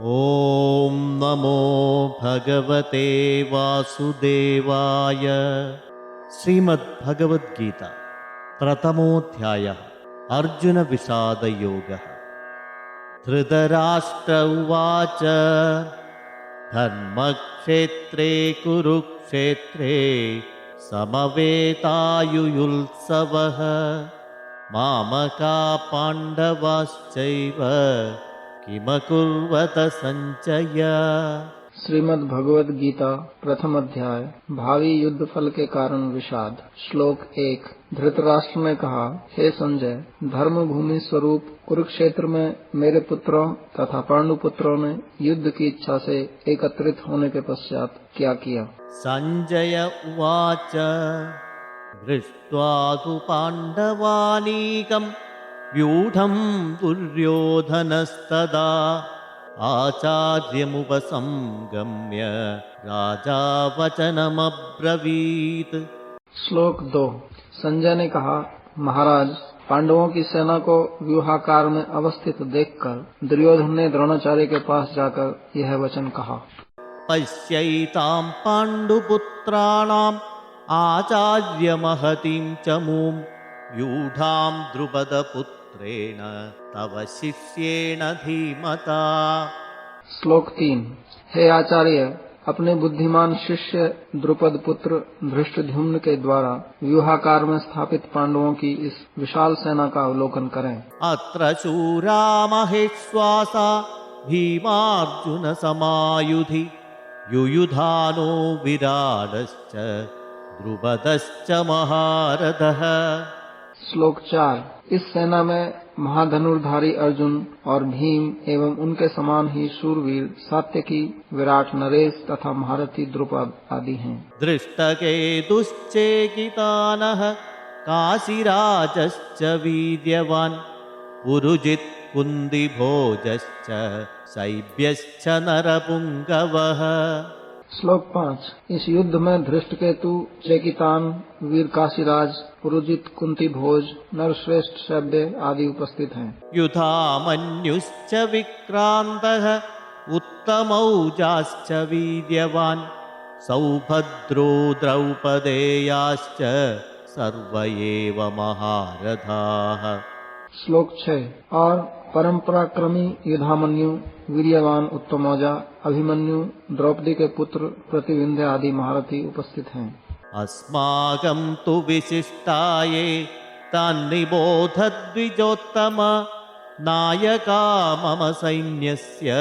ॐ नमो भगवते वासुदेवाय। श्रीमद्भगवद्गीता प्रथमोऽध्यायः अर्जुनविषादयोगः। धृतराष्ट्र उवाच धर्मक्षेत्रे कुरुक्षेत्रे समवेतायुयुत्सवः मामका पाण्डवाश्चैव किमकुर्वत संचय। श्रीमद् भगवद गीता प्रथम अध्याय भावी युद्ध फल के कारण विषाद। श्लोक 1। धृतराष्ट्र ने कहा, हे संजय, धर्म भूमि स्वरूप कुरुक्षेत्र में मेरे पुत्रों तथा पांडु पुत्रों ने युद्ध की इच्छा से एकत्रित होने के पश्चात क्या किया। संजय उवाच दृष्ट्वा तु पाण्डवानीकम् व्यूढं दुर्योधनस्तदा आचार्यमुपसंगम्य राजा वचनमब्रवीत्। श्लोक 2। संजय ने कहा, महाराज, पांडवों की सेना को व्यूहाकार में अवस्थित देखकर दुर्योधन ने द्रोणाचार्य के पास जाकर यह वचन कहा। पश्यैतां पाण्डुपुत्राणाम् आचार्यमहतीं च मूं व्यूढां द्रुपदपुत्रेण तव शिष्येण धीमता। श्लोक 3। हे आचार्य, अपने बुद्धिमान शिष्य द्रुपद पुत्र धृष्टद्युम्न के द्वारा व्यूहाकार में स्थापित पांडवों की इस विशाल सेना का अवलोकन करें। अत्र शूरा महेश्वासा भीमार्जुन समायुधि युयुधानो विराडश्च द्रुपदश्च महारथः। श्लोक 4। इस सेना में महाधनुर्धारी अर्जुन और भीम एवं उनके समान ही शूरवीर सात्यकी, विराट नरेश तथा महारथी द्रुपद आदि हैं। दृष्टकेतुश्चेकितानः काशीराजश्च वीर्यवान् पुरुजित् कुन्दिभोजश्च शैब्यश्च नरपुङ्गवः। श्लोक 5। इस युद्ध में धृष्टकेतु, चेकितान, वीर काशीराज, पुरुजित, कुंती भोज, नरश्रेष्ठ शैब्य आदि उपस्थित हैं। युधामन्युश्च विक्रान्तः उत्तमौजाश्च वीर्यवान् सौभद्रो द्रौपदेयाश्च सर्व एव महारथाः। श्लोक 6। और परम पराक्रमी युधामन्यु, वीर्यवान उत्तमौजा, अभिमन्यु, द्रौपदी के पुत्र प्रतिविंध्य आदि महारथी उपस्थित हैं। अस्माकं तु विशिष्टाये तान्निबोध द्विजोत्तम नायका मम सैन्यस्य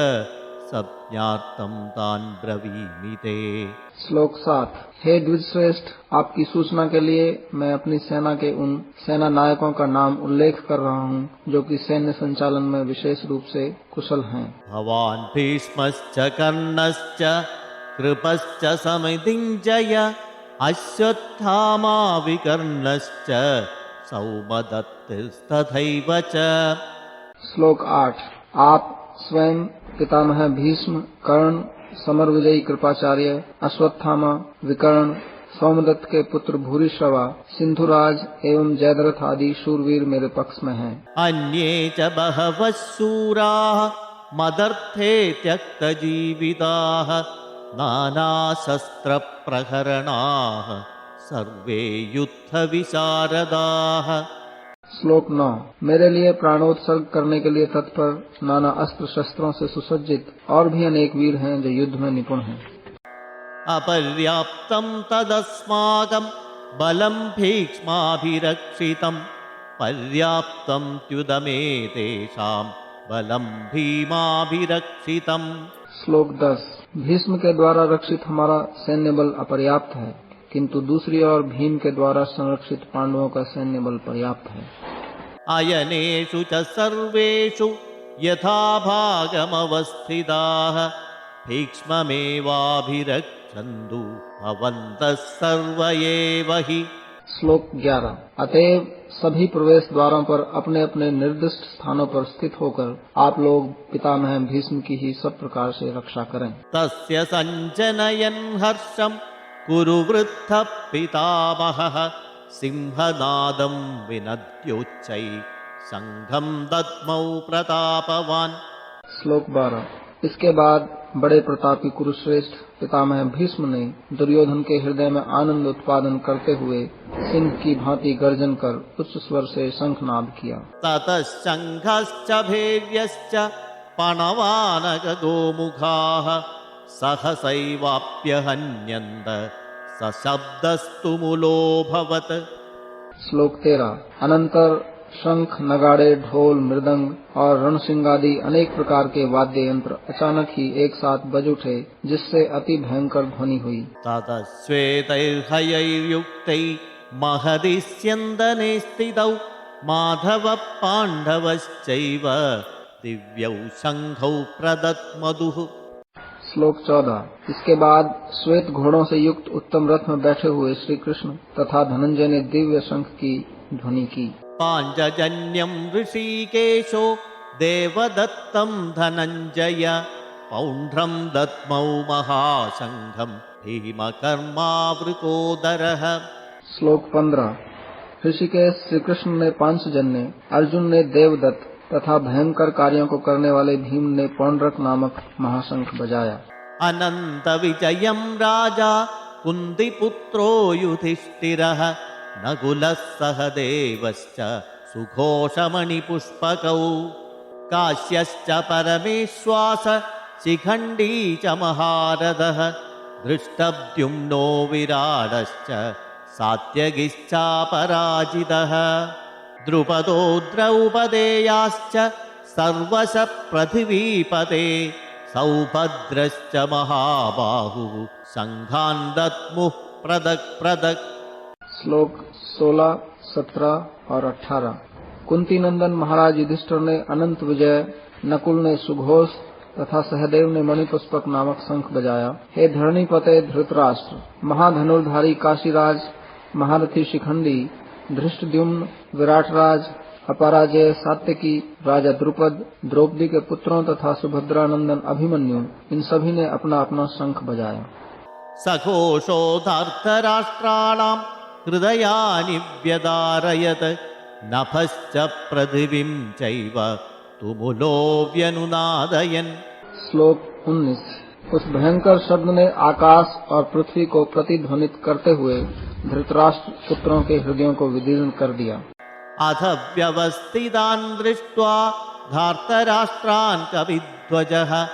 संज्ञार्थं तान् ब्रवीमि ते। श्लोक 7। हे द्विजश्रेष्ठ, आपकी सूचना के लिए मैं अपनी सेना के उन सेना नायकों का नाम उल्लेख कर रहा हूँ जो कि सैन्य संचालन में विशेष रूप से कुशल हैं। भवान् भीष्मश्च कर्णश्च कृपश्च समितिञ्जय अश्वत्थामा विकर्णश्च सौमदत्तिस्तथैव च। श्लोक 8। आप स्वयं पितामह भीष्म, कर्ण, समर विजयी कृपाचार्य, अश्वत्थामा, विकर्ण, सोमदत्त के पुत्र भूरिश्रवा, सिंधुराज एवं जयद्रथ आदि शूरवीर मेरे पक्ष में हैं। अन्ये च बहवः शूराः मदर्थे त्यक्तजीविताः नानाशस्त्रप्रहरणाः सर्वे युद्धविशारदाः। श्लोक 9। मेरे लिए प्राणोत्सर्ग करने के लिए तत्पर, नाना अस्त्र शस्त्रों से सुसज्जित और भी अनेक वीर हैं जो युद्ध में निपुण हैं। अपर्याप्तं तदस्माकं बलं भीक्ष्माभिरक्षितं पर्याप्तं त्युदमेतेषां बलं भीमाभिरक्षितम्। श्लोक 10। भीष्म के द्वारा रक्षित हमारा सैन्य बल अपर्याप्त है, किंतु दूसरी ओर भीम के द्वारा संरक्षित पांडवों का सैन्य बल पर्याप्त है। अयनेषु च सर्वेषु यथा भागमवस्थिताः भीक्ष्ममेवाभिरक्षन्तु भवन्तः सर्व एव हि। श्लोक 11। अतएव सभी प्रवेश द्वारों पर अपने अपने निर्दिष्ट स्थानों पर स्थित होकर आप लोग पितामह भीष्म की ही सब प्रकार से रक्षा करें। तस्य संजनयन् हर्षम् कुरु वृद्धः पितामहः सिंहनादं विनद्योच्चैः संघं दद्मौ प्रतापवान्। श्लोक 12। इसके बाद बड़े प्रतापी कुरुश्रेष्ठ पितामह भीष्म ने दुर्योधन के हृदय में आनंद उत्पादन करते हुए सिंह की भांति गर्जन कर उच्च स्वर से शंखनाद किया। ततश्शङ्खश्च भैर्यश्च पणवानकगोमुखाः सहसैवाप्यहन्यन्त सशब्दस्तु मूलोऽभवत्। श्लोक 13। अनंतर शंख, नगाड़े, ढोल, मृदंग और रणसिंगादि अनेक प्रकार के वाद्य यंत्र अचानक ही एक साथ बज उठे, जिससे अति भयंकर ध्वनि हुई। ततश्वेतैर्हयैर्युक्तै महदि स्यन्दने स्थितौ माधव पाण्डवश्चैव दिव्यौ शंखौ प्रदत्मदुः। श्लोक 14। इसके बाद श्वेत घोड़ों से युक्त उत्तम रथ में बैठे हुए श्री कृष्ण तथा धनंजय ने दिव्य शंख की ध्वनि की। पाञ्चजन्यं ऋषिकेशो देवदत्तं धनञ्जय पौण्ड्रं दद्मौ महाशंखं भीमकर्मावृकोदरः। श्लोक 15। ऋषिकेश श्री कृष्ण ने पांचजन्य, अर्जुन ने देवदत्त तथा भयंकर कार्यों को करने वाले भीम ने पौंड्रक नामक महाशंख बजाया। अनंत विजयं राजा कुन्तिपुत्रो युधिष्ठिरः नकुलः सहदेवश्च सुघोषमणिपुष्पकौ काश्यश्च परमेश्वास शिखण्डी च महारथः धृष्टद्युम्नो विराडश्च सात्यकिश्चापराजितः द्रुपदो द्रौपदेयाश्च सर्वशः पृथिवीपते सौभद्रश्च महाबाहुः शंखान् दद्मुः पृथक् पृथक्। श्लोक 16, 17 और 18। कुंती नंदन महाराज युधिष्ठिर ने अनंत विजय, नकुल ने सुघोष तथा सहदेव ने मणिपुष्पक नामक शंख बजाया। हे धरणीपते धृतराष्ट्र, महाधनुर्धारी काशीराज, महारथी शिखंडी, धृष्टद्युम्न, विराटराज, अपराजय, सात्यकी, राजा द्रुपद, द्रौपदी के पुत्रों तथा सुभद्रानंदन अभिमन्यु, इन सभी ने अपना अपना शंख बजाया। सघोषो धर्तराष्ट्राणां हृदयानि व्यदारयत् नभश्च पृथिवीं चैव तुमुलो व्यनुनादयन्। श्लोक 19। उस भयंकर शब्द ने आकाश और पृथ्वी को प्रतिध्वनित करते हुए धृतराष्ट्र पुत्रों के हृदयों को विदीर्ण कर दिया। अथ व्यवस्थितान् दृष्ट्वा धार्तराष्ट्रान् कविध्वजः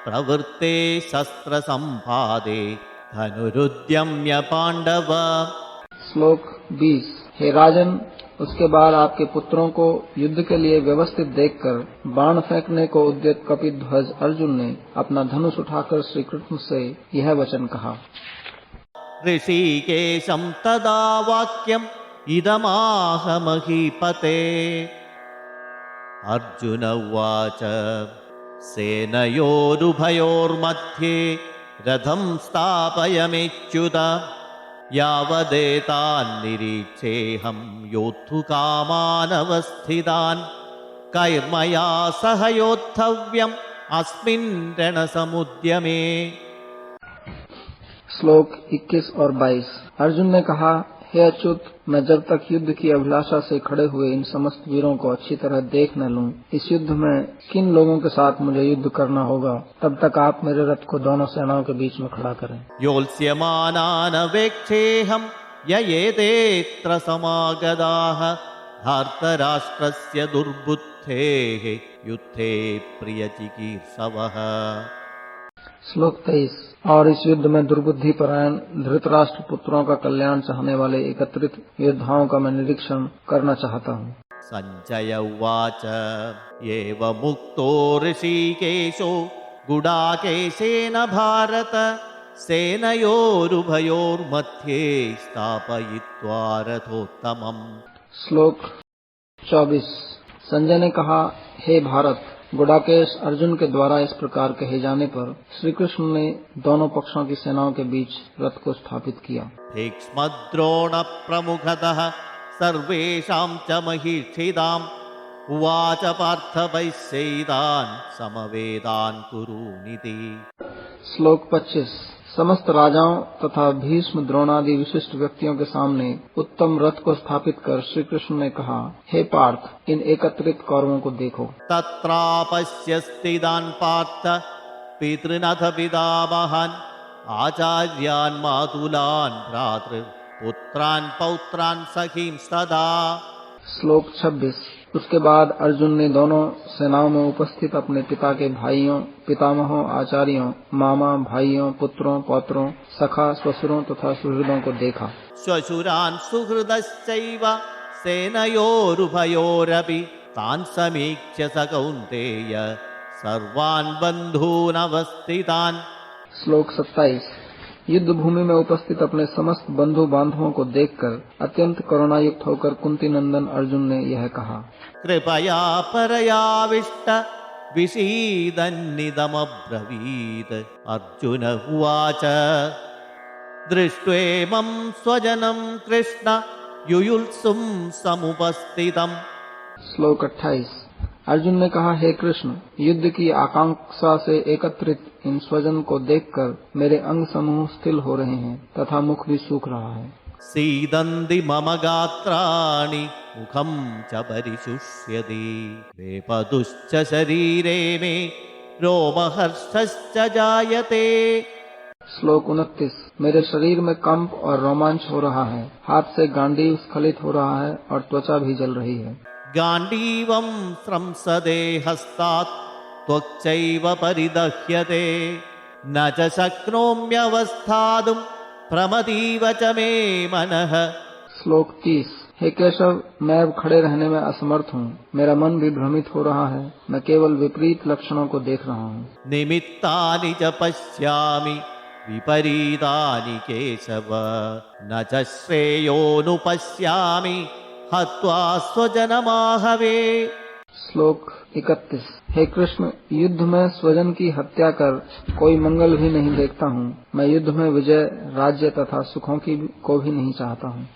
प्रवृत्ते शस्त्रसम्पादे धनुरुद्यम्य पांडव। श्लोक 20। हे राजन, उसके बाद आपके पुत्रों को युद्ध के लिए व्यवस्थित देखकर बाण फेंकने को उद्यत कपिध्वज अर्जुन ने अपना धनुष उठाकर श्री कृष्ण से यह वचन कहा। ऋषिकेशं तदा वाक्यम् इदमाह महीपते। अर्जुन उवाच सेनयोरुभयोर्मध्ये रथं स्थापयमेच्युत यावदेतान् निरीक्षेऽहं योद्धुकामानवस्थितान् कैर्मया सह योद्धव्यम् अस्मिन् रणसमुद्यमे। श्लोक 21 और 22। अर्जुन ने कहा, हे अच्युत, मैं जब तक युद्ध की अभिलाषा से खड़े हुए इन समस्त वीरों को अच्छी तरह देख न लूं, इस युद्ध में किन लोगों के साथ मुझे युद्ध करना होगा, तब तक आप मेरे रथ को दोनों सेनाओं के बीच में खड़ा करें। योत्स्यमानान् वेक्षेऽहं ययेतेऽत्र समागताः धार्तराष्ट्रस्य दुर्बुद्धेः युद्धे प्रियचिकीर्षवः। श्लोक 23। और इस युद्ध में दुर्बुद्धि परायण धृतराष्ट्र पुत्रों का कल्याण चाहने वाले एकत्रित योद्धाओं का मैं निरीक्षण करना चाहता हूँ। संजय उवाच एवमुक्तो ऋषिकेशो गुडाकेशेन भारत सेनयोरुभयोर्मध्ये स्थापयित्वा रथोत्तमम्। श्लोक 24। संजय ने कहा, हे भारत, गुडाकेश अर्जुन के द्वारा इस प्रकार कहे जाने पर श्री कृष्ण ने दोनों पक्षों की सेनाओं के बीच रथ को स्थापित किया। भीष्मद्रोण प्रमुखतः सर्वेषां च महिषिताम् उवाच पार्थ वैश्यैतान् समवेदान् कुरुनिति। श्लोक 25। समस्त राजाओं तथा भीष्म द्रोणादि विशिष्ट व्यक्तियों के सामने उत्तम रथ को स्थापित कर श्री कृष्ण ने कहा, हे पार्थ, इन एकत्रित कौरवों को देखो। तत्रापश्यस्तिदान् पार्थ पितृनथ पितामहान् आचार्यान् मातुलान् भ्रातृपुत्रान् पौत्रान् सखींस्तथा। श्लोक 26। उसके बाद अर्जुन ने दोनों सेनाओं में उपस्थित अपने पिता के भाइयों, पितामहों, आचार्यों, मामा, भाइयों, पुत्रों, पौत्रों, सखा, ससुरों तथा सुहृदों को देखा। श्वशुरान् सुहृदश्चैव सेनयोरुभयोरपि तान् समीक्ष्य स कौन्तेय सर्वान् बन्धून् अवस्थितान्। श्लोक 27। युद्ध भूमि में उपस्थित अपने समस्त बंधु बांधवों को देखकर अत्यंत करुणायुक्त होकर कुंती नंदन अर्जुन ने यह कहा, कृपया परयाविष्ट विषीदन्निदमब्रवीत्। अर्जुन उवाच दृष्ट्वेमं स्वजनं कृष्ण युयुत्सुं समुपस्थितम्। श्लोक 28। अर्जुन ने कहा, हे कृष्ण, युद्ध की आकांक्षा से एकत्रित इन स्वजन को देखकर मेरे अंग समूह स्थिर हो रहे हैं तथा मुख भी सूख रहा है। सीदन्ति मम गात्राणि मुखं च परिशुष्यति वेपतुश्च शरीरे मे रोमहर्षश्च जायते। श्लोक 29। मेरे शरीर में कंप और रोमांच हो रहा है, हाथ से गांडीव स्खलित हो रहा है और त्वचा भी जल रही है। गांडीवं स्रंसते हस्तात् त्वक्चैव परिदह्यते न च शक्नोम्यवस्थातुं प्रमदीव च मे मनः। श्लोक 30। हे केशव, मैं अब खड़े रहने में असमर्थ हूँ, मेरा मन भी भ्रमित हो रहा है, मैं केवल विपरीत लक्षणों को देख रहा हूँ। निमित्तानि च पश्यामि विपरीतानि केशव न च श्रेयोनुपश्यामि हत्वा स्वजनमाहवे। श्लोक 31। हे कृष्ण, युद्ध में स्वजन की हत्या कर कोई मंगल भी नहीं देखता हूँ। मैं युद्ध में विजय, राज्य तथा सुखों को भी नहीं चाहता हूँ।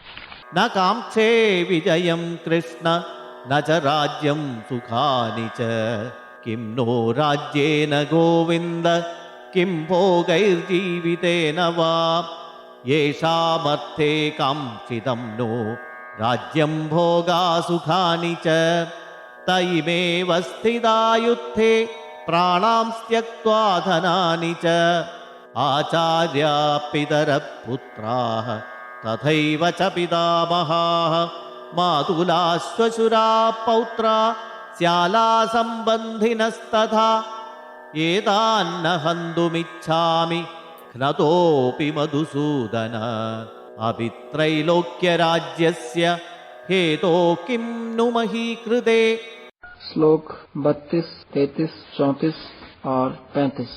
न कांक्षे विजयं कृष्ण न च राज्यं सुखानि च किं नो राज्येन गोविन्द किं भोगैर्जीवितेन वा। येषामर्थे कांक्षितं नो राज्यं भोगा सुखानि च तैमेव स्थिता युद्धे प्राणां त्यक्त्वा धनानि च। आचार्या पितरः पुत्राः तथैव च पितामहाः मातुलाः श्वशुराः पौत्राः श्याला सम्बन्धिनस्तथा। एतान्न हन्तुमिच्छामि घ्नतोऽपि मधुसूदन अपि त्रैलोक्यराज्यस्य हेतो किं नु मही कृते। श्लोक 32, 33, 34 और 35।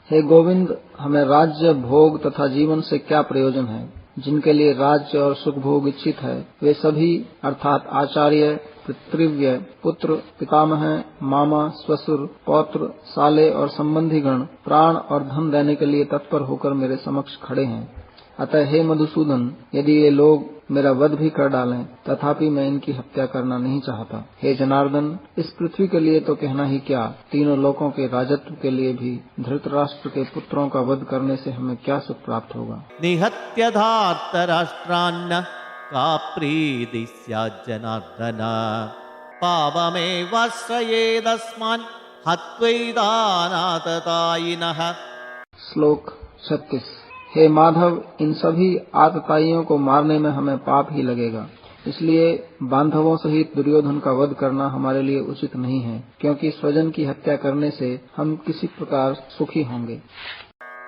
हे गोविंद, हमें राज्य, भोग तथा जीवन से क्या प्रयोजन है। जिनके लिए राज्य और सुख भोग इच्छित है वे सभी अर्थात आचार्य, पितृव्य, पुत्र, पितामह, मामा, ससुर, पौत्र, साले और संबंधी गण प्राण और धन देने के लिए तत्पर होकर मेरे समक्ष खड़े हैं। अतः हे मधुसूदन, यदि ये लोग मेरा वध भी कर डालें तथापि मैं इनकी हत्या करना नहीं चाहता। हे जनार्दन, इस पृथ्वी के लिए तो कहना ही क्या, तीनों लोकों के राजत्व के लिए भी धृतराष्ट्र के पुत्रों का वध करने से हमें क्या सुख प्राप्त होगा। निहत्य धार्तराष्ट्रान्न का प्रीति स्यात् जनार्दन पावमेवाश्रयेदस्मान् हत्वैतानाततायिनः। श्लोक 36। हे माधव, इन सभी आतताइयों को मारने में हमें पाप ही लगेगा, इसलिए बांधवों सहित दुर्योधन का वध करना हमारे लिए उचित नहीं है, क्योंकि स्वजन की हत्या करने से हम किसी प्रकार सुखी होंगे।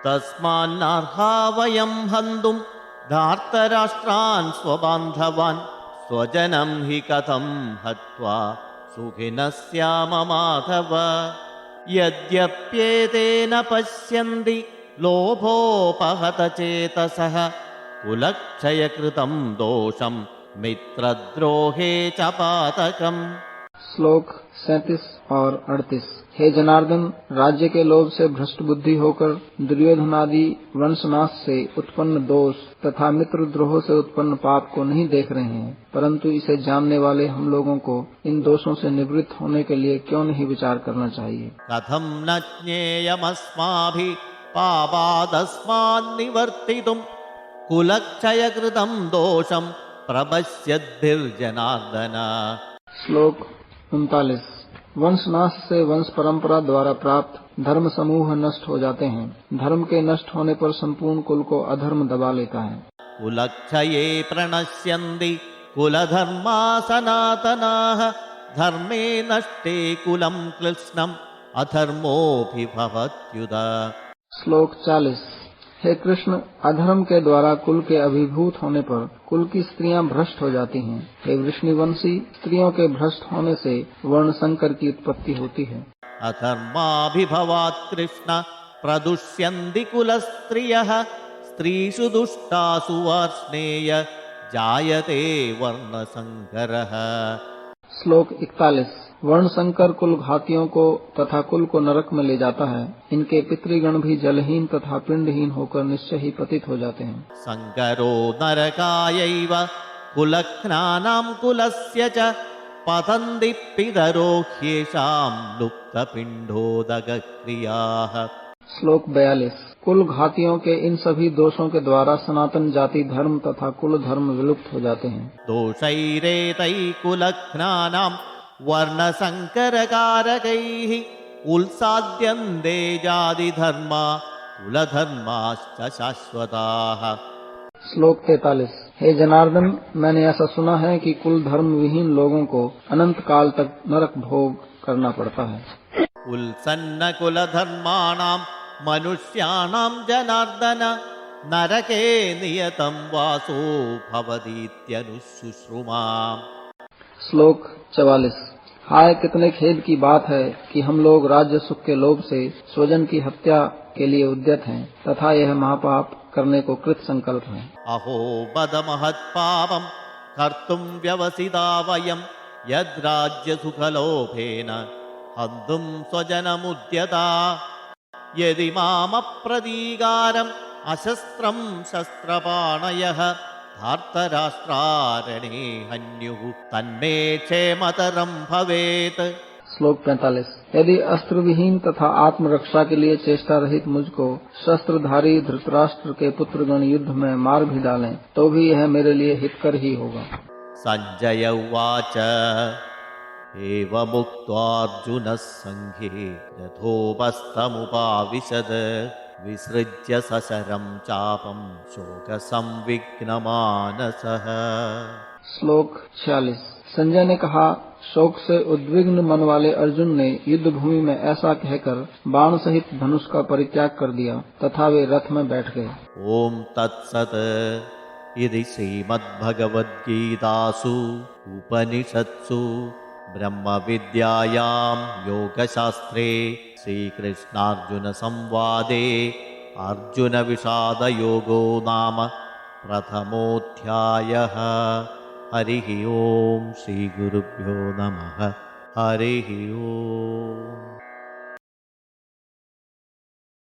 तस्मान्नार्हा वयं हन्तुं धार्तराष्ट्रान् स्वबान्धवान् स्वजनं हि कथं हत्वा सुखिनः स्याम माधव। यद्यप्येतेन पश्यन्ति लोभोपहत चेतसः कुलक्षयकृतं दोषं मित्रद्रोहे च पातकम्। श्लोक 37 और 38। हे जनार्दन, राज्य के लोभ से भ्रष्ट बुद्धि होकर दुर्योधनादि वंशनाश से उत्पन्न दोष तथा मित्रद्रोह से उत्पन्न पाप को नहीं देख रहे हैं, परंतु इसे जानने वाले हम लोगों को इन दोषों से निवृत्त होने के लिए क्यों नहीं विचार करना चाहिए। कथं न ज्ञेयमस्माभिः पापादस्मान् निवर्तितुं कुलक्षयकृतं दोषं प्रपश्यद्भिर्जनार्दन। श्लोक 39। वंशनाश से वंश परंपरा द्वारा प्राप्त धर्म समूह नष्ट हो जाते हैं। धर्म के नष्ट होने पर संपूर्ण कुल को अधर्म दबा लेता है। कुलक्षये प्रणश्यन्ति कुलधर्मा सनातनाः धर्मे नष्टे कुलं कृत्स्नम् अधर्मोऽभिभवत्युत। श्लोक 40। हे कृष्ण, अधर्म के द्वारा कुल के अभिभूत होने पर कुल की स्त्रियां भ्रष्ट हो जाती हैं। हे वृष्णिवंशी, स्त्रियों के भ्रष्ट होने से वर्ण संकर की उत्पत्ति होती है। अधर्माभिभवात् कृष्ण प्रदुष्यन्ति कुलस्त्रियः स्त्रीषु दुष्टासु वार्ष्णेय जायते वर्णसंकरः। श्लोक 41। वर्ण संकर कुल घातियों को तथा कुल को नरक में ले जाता है। इनके पितृगण भी जलहीन तथा पिंडहीन होकर निश्चय ही पतित हो जाते हैं। संकरो नरकायैव कुलघ्नानां कुलस्य च पतन्ति पितरो ह्येषां लुप्तपिण्डोदकक्रियाः। श्लोक 42। कुल घातियों के इन सभी दोषों के द्वारा सनातन जाति धर्म तथा कुल धर्म विलुप्त हो जाते हैं। दोषैरेतैः कुलघ्नानां वर्णसंकरकारकैः उल्साद्यन्ते जातिधर्मा कुलधर्माश्च शाश्वताः। श्लोक 43। हे जनार्दन, मैंने ऐसा सुना है कि कुल धर्म विहीन लोगों को अनंत काल तक नरक भोग करना पड़ता है। उल्सन्न कुलधर्माणां मनुष्याणां जनार्दन नरके नियतं वासो भवतीत्यनुशुश्रुमा। श्लोक 44। हाय, कितने खेद की बात है कि हम लोग राज्य सुख के लोभ से स्वजन की हत्या के लिए उद्यत हैं तथा यह महापाप करने को कृत संकल्प हैं। अहो बद महत्पापं कर्तुं व्यवसिता वयं यद्राज्यसुखलोभेन हन्तुं स्वजनमुद्यता यदि मामप्रतीकारम् अशस्त्रं शस्त्रपाणयः धार्तराष्ट्रारणे हन्युः तन्मे क्षेमतरं भवेत्। श्लोक 45। यदि अस्त्र विहीन तथा आत्मरक्षा के लिए चेष्टा रहित मुझको शस्त्रधारी धृतराष्ट्र के पुत्रगण युद्ध में मार भी डालें तो भी यह मेरे लिए हितकर ही होगा। संजय उवाच एवमुक्त्वार्जुनः संघे रथोपस्थमुपाविशद विसृज्य सशरं चापं शोकसंविघ्नमानसः। श्लोक 46। संजय ने कहा, शोक से उद्विग्न मन वाले अर्जुन ने युद्ध भूमि में ऐसा कहकर बाण सहित धनुष का परित्याग कर दिया तथा वे रथ में बैठ गए। ओम तत्सत् इति श्रीमद्भगवद्गीतासु उपनिषत्सु ब्रह्मविद्यायां योगशास्त्रे श्रीकृष्णार्जुन संवादे अर्जुनविषादयोगो नाम प्रथमोऽध्यायः। हरिः ओम श्रीगुरुभ्यो नमः। हरिः ओम।